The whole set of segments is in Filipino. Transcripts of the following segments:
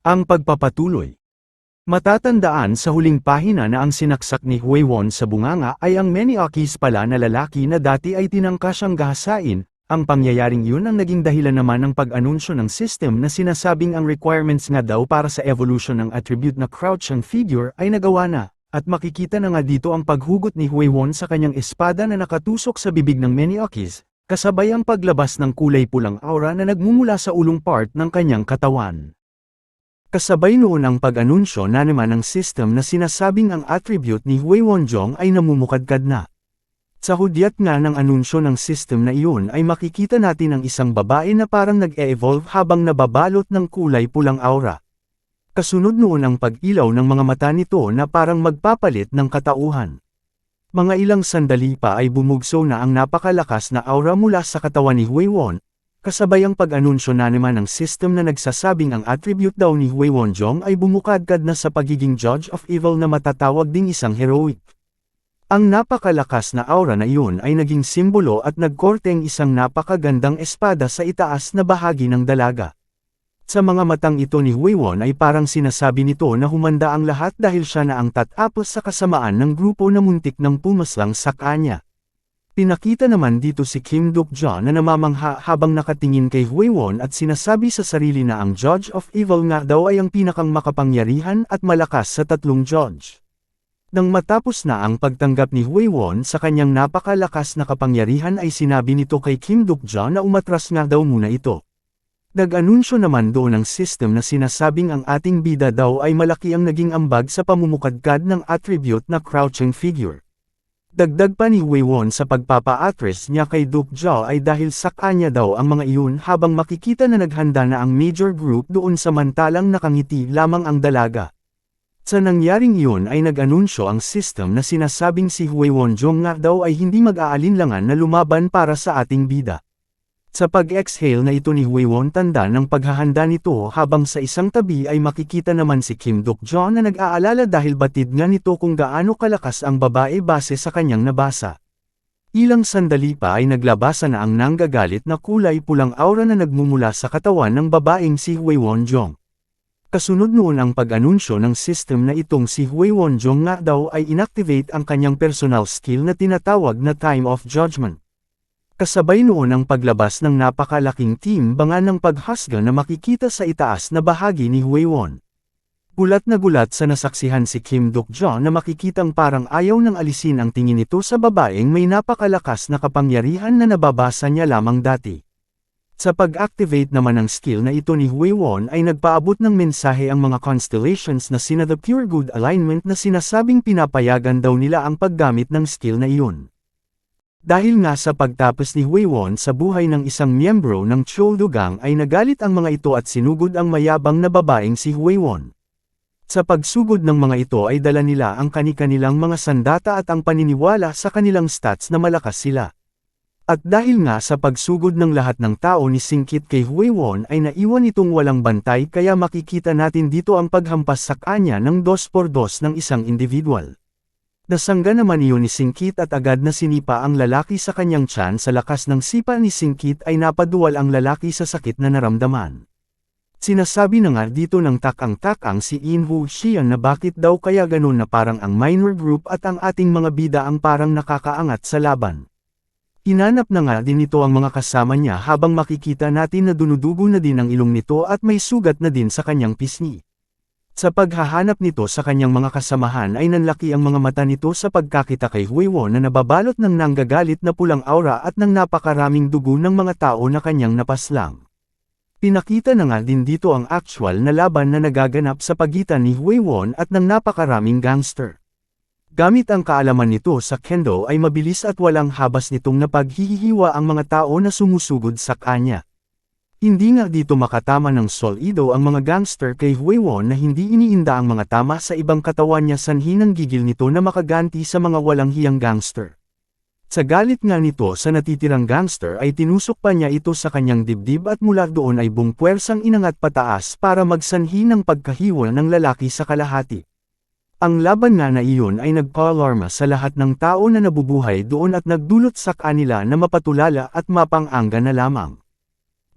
Ang pagpapatuloy. Matatandaan sa huling pahina na ang sinaksak ni Huiwon sa bunganga ay ang Meniakis pala na lalaki na dati ay tinangka siyang gahasain. Ang pangyayaring yun ang naging dahilan naman ng pag-anunsyo ng system na sinasabing ang requirements nga daw para sa evolution ng attribute na crouching figure ay nagawa na, at makikita na nga dito ang paghugot ni Huiwon sa kanyang espada na nakatusok sa bibig ng Meniakis, kasabay ang paglabas ng kulay pulang aura na nagmumula sa ulong part ng kanyang katawan. Kasabay noon ang pag-anunsyo na naman ng system na sinasabing ang attribute ni Huiwonjong ay namumukadkad na. Sa hudyat nga ng anunsyo ng system na iyon ay makikita natin ang isang babae na parang nag-e-evolve habang nababalot ng kulay pulang aura. Kasunod noon ang pag-ilaw ng mga mata nito na parang magpapalit ng katauhan. Mga ilang sandali pa ay bumugso na ang napakalakas na aura mula sa katawan ni Huiwon. Kasabay ang pag-anunsyo na naman ng system na nagsasabing ang attribute daw ni Huiwonjong ay bumukadkad na sa pagiging Judge of Evil na matatawag ding isang heroic. Ang napakalakas na aura na iyon ay naging simbolo at nagkorteng isang napakagandang espada sa itaas na bahagi ng dalaga. Sa mga matang ito ni Huiwon ay parang sinasabi nito na humanda ang lahat dahil siya na ang tatapos sa kasamaan ng grupo na muntik ng pumaslang sa kanya. Pinakita naman dito si Kim Duk-ja na namamangha habang nakatingin kay Huiwon at sinasabi sa sarili na ang Judge of Evil nga daw ay ang pinakang makapangyarihan at malakas sa tatlong judge. Nang matapos na ang pagtanggap ni Huiwon sa kanyang napakalakas na kapangyarihan ay sinabi nito kay Kim Duk-ja na umatras nga daw muna ito. Nag-anunsyo naman doon ang system na sinasabing ang ating bida daw ay malaki ang naging ambag sa pamumukadkad ng attribute na crouching figure. Dagdag pa ni Huiwon sa pagpapa-address niya kay Duk-ja ay dahil sa kanya daw ang mga iyon habang makikita na naghanda na ang major group doon samantalang nakangiti lamang ang dalaga. Sa nangyaring iyon ay nag-anunsyo ang system na sinasabing si Huiwonjong nga daw ay hindi mag-aalinlangan na lumaban para sa ating bida. Sa pag-exhale na ito ni Huiwon tanda ng paghahanda nito habang sa isang tabi ay makikita naman si Kim Duk-ja na nag-aalala dahil batid nga nito kung gaano kalakas ang babae base sa kanyang nabasa. Ilang sandali pa ay naglabasa na ang nanggagalit na kulay pulang aura na nagmumula sa katawan ng babaeng si Huiwonjong. Kasunod noon ang pag-anunsyo ng system na itong si Huiwonjong nga daw ay inactivate ang kanyang personal skill na tinatawag na Time of Judgment. Kasabay noon ang paglabas ng napakalaking timbangan ng paghasga na makikita sa itaas na bahagi ni Huiwon. Gulat na gulat sa nasaksihan si Kim Duk-ja na makikitang parang ayaw nang alisin ang tingin nito sa babaeng may napakalakas na kapangyarihan na nababasa niya lamang dati. Sa pag-activate naman ng skill na ito ni Huiwon ay nagpaabot ng mensahe ang mga constellations na sina the Pure Good Alignment na sinasabing pinapayagan daw nila ang paggamit ng skill na iyon. Dahil nga sa pagtapos ni Huiwon sa buhay ng isang miyembro ng Cholugang ay nagalit ang mga ito at sinugod ang mayabang na babaeng si Huiwon. Sa pagsugod ng mga ito ay dala nila ang kani-kanilang mga sandata at ang paniniwala sa kanilang stats na malakas sila. At dahil nga sa pagsugod ng lahat ng tao ni Singkit kay Huiwon ay naiwan itong walang bantay kaya makikita natin dito ang paghampas sa kanya ng 2x2 ng isang individual. Nasangga naman iyon ni Singkit at agad na sinipa ang lalaki sa kanyang tiyan sa lakas ng sipa ni Singkit ay napaduwal ang lalaki sa sakit na naramdaman. Sinasabi na nga dito ng takang-takang si Inhu Xian na bakit daw kaya ganun na parang ang minor group at ang ating mga bida ang parang nakakaangat sa laban. Hinanap na nga din ito ang mga kasama niya habang makikita natin na dunudugo na din ang ilong nito at may sugat na din sa kanyang pisngi. Sa paghahanap nito sa kanyang mga kasamahan ay nanlaki ang mga mata nito sa pagkakita kay Huiwon na nababalot ng nanggagalit na pulang aura at ng napakaraming dugo ng mga tao na kanyang napaslang. Pinakita na nga din dito ang actual na laban na nagaganap sa pagitan ni Huiwon at ng napakaraming gangster. Gamit ang kaalaman nito sa kendo ay mabilis at walang habas nitong napaghihiwa ang mga tao na sumusugod sa kanya. Hindi nga dito makatama ng solido ang mga gangster kay Huiwon na hindi iniinda ang mga tama sa ibang katawan niya sanhi ng gigil nito na makaganti sa mga walang hiyang gangster. Sa galit nga nito sa natitirang gangster ay tinusok pa niya ito sa kanyang dibdib at mula doon ay bumpuwersang inangat pataas para magsanhi ng pagkahiwa ng lalaki sa kalahati. Ang laban nga na iyon ay nagpa-alarma sa lahat ng tao na nabubuhay doon at nagdulot sa kanila na mapatulala at mapang-angga na lamang.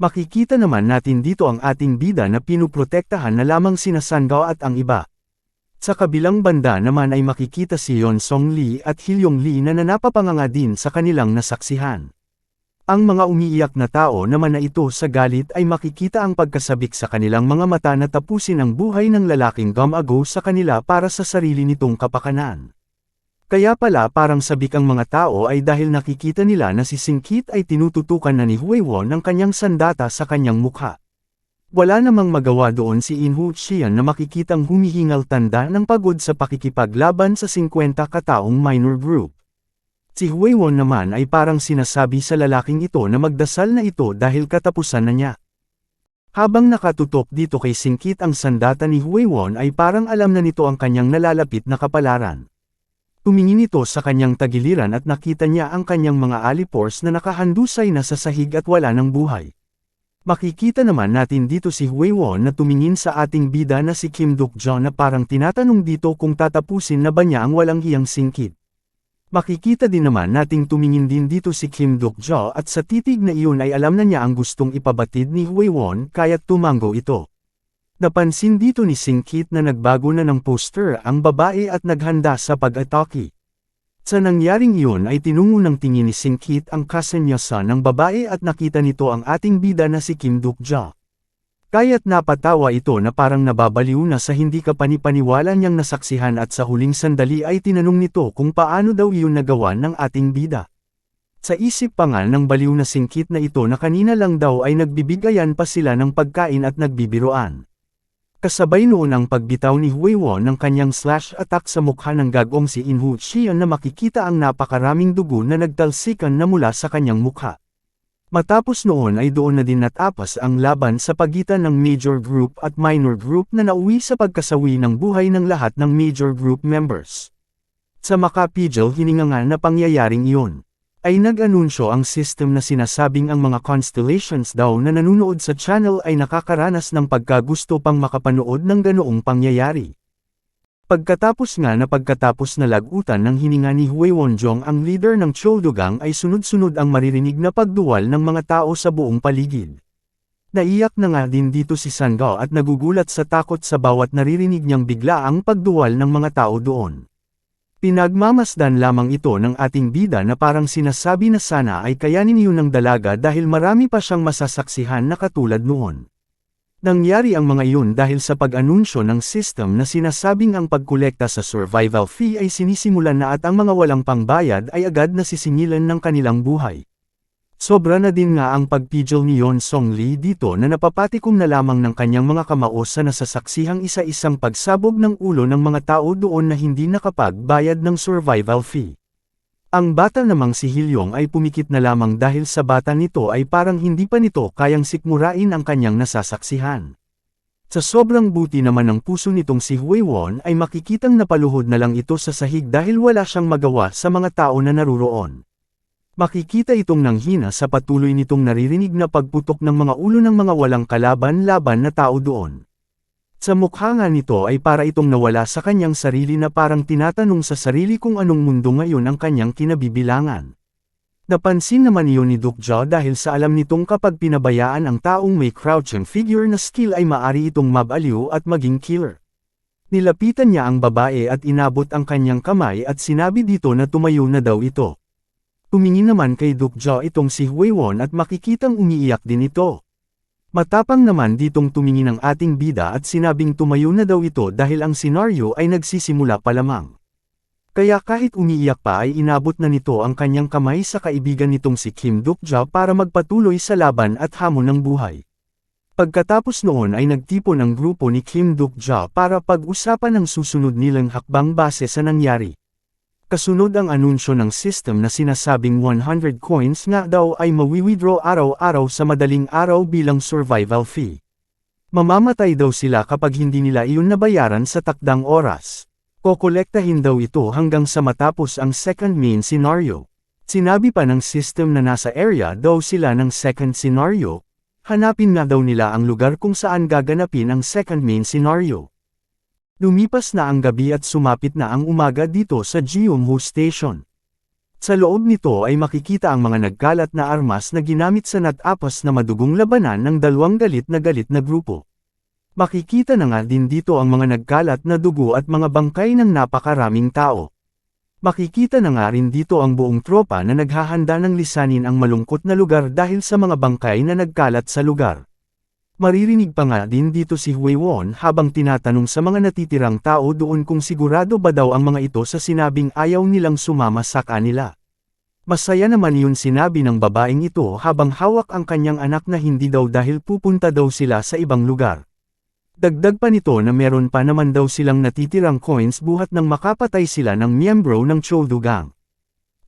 Makikita naman natin dito ang ating bida na pinuprotektahan na lamang sina Sun Gao at ang iba. Sa kabilang banda naman ay makikita si Yeon Song Lee at Hilyong Lee na napapanganga din sa kanilang nasaksihan. Ang mga umiiyak na tao naman na ito sa galit ay makikita ang pagkasabik sa kanilang mga mata na tapusin ang buhay ng lalaking gumago sa kanila para sa sarili nitong kapakanan. Kaya pala parang sabik ang mga tao ay dahil nakikita nila na si Singkit ay tinututukan na ni Huewon ng kanyang sandata sa kanyang mukha. Wala namang magawa doon si Inhu Xian na makikitang humihingal tanda ng pagod sa pakikipaglaban sa 50 kataong minor group. Si Huewon naman ay parang sinasabi sa lalaking ito na magdasal na ito dahil katapusan na niya. Habang nakatutok dito kay Singkit ang sandata ni Huewon ay parang alam na nito ang kanyang nalalapit na kapalaran. Tumingin ito sa kanyang tagiliran at nakita niya ang kanyang mga alipores na nakahandusay na sa sahig at wala ng buhay. Makikita naman natin dito si Huewon na tumingin sa ating bida na si Kim Duk-jo na parang tinatanong dito kung tatapusin na ba niya ang walang hiyang Singkit. Makikita din naman nating tumingin din dito si Kim Duk-jo at sa titig na iyon ay alam na niya ang gustong ipabatid ni Huewon kaya't tumango ito. Napansin dito ni Singkit na nagbago na ng poster ang babae at naghanda sa pag-atake. Sa nangyaring iyon ay tinungo ng tingin ni Singkit ang kasenyosa ng babae at nakita nito ang ating bida na si Kim Duk-jo. Kaya't napatawa ito na parang nababaliw na sa hindi kapanipaniwala niyang nasaksihan at sa huling sandali ay tinanong nito kung paano daw iyon nagawa ng ating bida. Sa isip pa nga ng baliw na Singkit na ito na kanina lang daw ay nagbibigayan pa sila ng pagkain at nagbibiroan. Kasabay noon ang pagbitaw ni Huewon ng kanyang slash attack sa mukha ng gagong si Inhu Xian na makikita ang napakaraming dugo na nagtalsikan na mula sa kanyang mukha. Matapos noon ay doon na din natapas ang laban sa pagitan ng major group at minor group na nauwi sa pagkasawi ng buhay ng lahat ng major group members. Sa makapigil hininga na pangyayaring iyon, ay nag-anunsyo ang system na sinasabing ang mga constellations daw na nanunood sa channel ay nakakaranas ng pagkagusto pang makapanood ng ganoong pangyayari. Pagkatapos na lagutan ng hininga ni Huewon-jong ang leader ng Choldugang ay sunod-sunod ang maririnig na pagduwal ng mga tao sa buong paligid. Naiyak na nga din dito si Sun Gao at nagugulat sa takot sa bawat naririnig niyang biglaang pagduwal ng mga tao doon. Pinagmamasdan lamang ito ng ating bida na parang sinasabi na sana ay kayanin yun ng dalaga dahil marami pa siyang masasaksihan na katulad noon. Nangyari ang mga iyon dahil sa pag-anunsyo ng system na sinasabing ang pagkolekta sa survival fee ay sinisimulan na at ang mga walang pangbayad ay agad na sisingilan ng kanilang buhay. Sobra na din nga ang pagpigil ni Yeon Song Lee dito na napapatikom na lamang ng kanyang mga kamao sa nasasaksihang isa-isang pagsabog ng ulo ng mga tao doon na hindi nakapagbayad ng survival fee. Ang bata namang si Hilyong ay pumikit na lamang dahil sa bata nito ay parang hindi pa nito kayang sikmurain ang kanyang nasasaksihan. Sa sobrang buti naman ng puso nitong si Huewon ay makikitang napaluhod na lang ito sa sahig dahil wala siyang magawa sa mga tao na naruroon. Makikita itong nanghina sa patuloy nitong naririnig na pagputok ng mga ulo ng mga walang kalaban-laban na tao doon. Sa mukha nga nito ay para itong nawala sa kanyang sarili na parang tinatanong sa sarili kung anong mundo ngayon ang kanyang kinabibilangan. Napansin naman iyon ni Duk-jo dahil sa alam nitong kapag pinabayaan ang taong may crouching figure na skill ay maari itong mabaliw at maging killer. Nilapitan niya ang babae at inabot ang kanyang kamay at sinabi dito na tumayo na daw ito. Tumingin naman kay Duk-jo itong si Huewon at makikitang umiiyak din ito. Matapang naman ditong tumingin ang ating bida at sinabing tumayo na daw ito dahil ang senaryo ay nagsisimula pa lamang. Kaya kahit umiiyak pa ay inabot na nito ang kanyang kamay sa kaibigan nitong si Kim Duk-jo para magpatuloy sa laban at hamon ng buhay. Pagkatapos noon ay nagtipon ang grupo ni Kim Duk-jo para pag-usapan ang susunod nilang hakbang base sa nangyari. Kasunod ang anunsyo ng system na sinasabing 100 coins nga daw ay mawi-withdraw araw-araw sa madaling araw bilang survival fee. Mamamatay daw sila kapag hindi nila iyon nabayaran sa takdang oras. Kokolektahin daw ito hanggang sa matapos ang second main scenario. Sinabi pa ng system na nasa area daw sila ng second scenario. Hanapin nga daw nila ang lugar kung saan gaganapin ang second main scenario. Lumipas na ang gabi at sumapit na ang umaga dito sa Jeonju Station. Sa loob nito ay makikita ang mga nagkalat na armas na ginamit sa natapas na madugong labanan ng dalawang galit na grupo. Makikita na nga din dito ang mga nagkalat na dugo at mga bangkay ng napakaraming tao. Makikita na nga rin dito ang buong tropa na naghahanda ng lisanin ang malungkot na lugar dahil sa mga bangkay na nagkalat sa lugar. Maririnig pa nga din dito si Huiwon habang tinatanong sa mga natitirang tao doon kung sigurado ba daw ang mga ito sa sinabing ayaw nilang sumama sa kanila. Masaya naman yun sinabi ng babaeng ito habang hawak ang kanyang anak na hindi daw dahil pupunta daw sila sa ibang lugar. Dagdag pa nito na meron pa naman daw silang natitirang coins buhat nang makapatay sila ng miyembro ng Chodo Gang.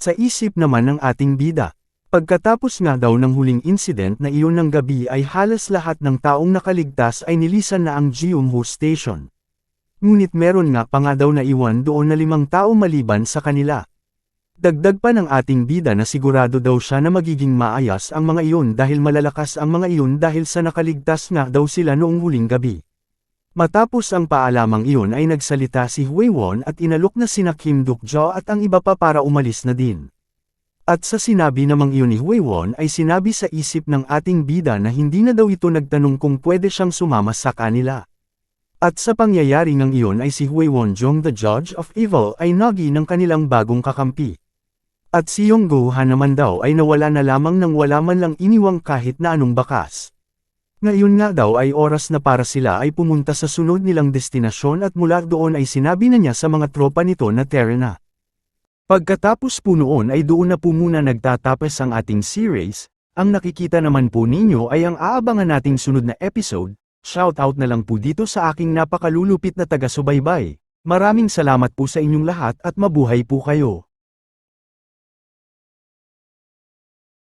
Sa isip naman ng ating bida, pagkatapos nga daw ng huling incident na iyon ng gabi ay halos lahat ng taong nakaligtas ay nilisan na ang Jeonho Station. Ngunit meron nga pa nga daw na iwan doon na 5 tao maliban sa kanila. Dagdag pa ng ating bida na sigurado daw siya na magiging maayos ang mga iyon dahil malalakas ang mga iyon dahil sa nakaligtas nga daw sila noong huling gabi. Matapos ang paalamang iyon ay nagsalita si Huiwon at inalok na sina Kim Duk-jo at ang iba pa para umalis na din. At sa sinabi namang iyon ni Huiwon ay sinabi sa isip ng ating bida na hindi na daw ito nagtanong kung pwede siyang sumama sa kanila. At sa pangyayari ng iyon ay si Huiwon Jong the Judge of Evil ay nagi ng kanilang bagong kakampi. At si Yonggo Han naman daw ay nawala na lamang nang wala man lang iniwang kahit na anong bakas. Ngayon nga daw ay oras na para sila ay pumunta sa sunod nilang destinasyon at mula doon ay sinabi na niya sa mga tropa nito na tara na. Pagkatapos po noon ay doon na po muna nagtatapos ang ating series, ang nakikita naman po ninyo ay ang aabangan nating sunod na episode. Shoutout na lang po dito sa aking napakalulupit na taga-subaybay. Maraming salamat po sa inyong lahat at mabuhay po kayo.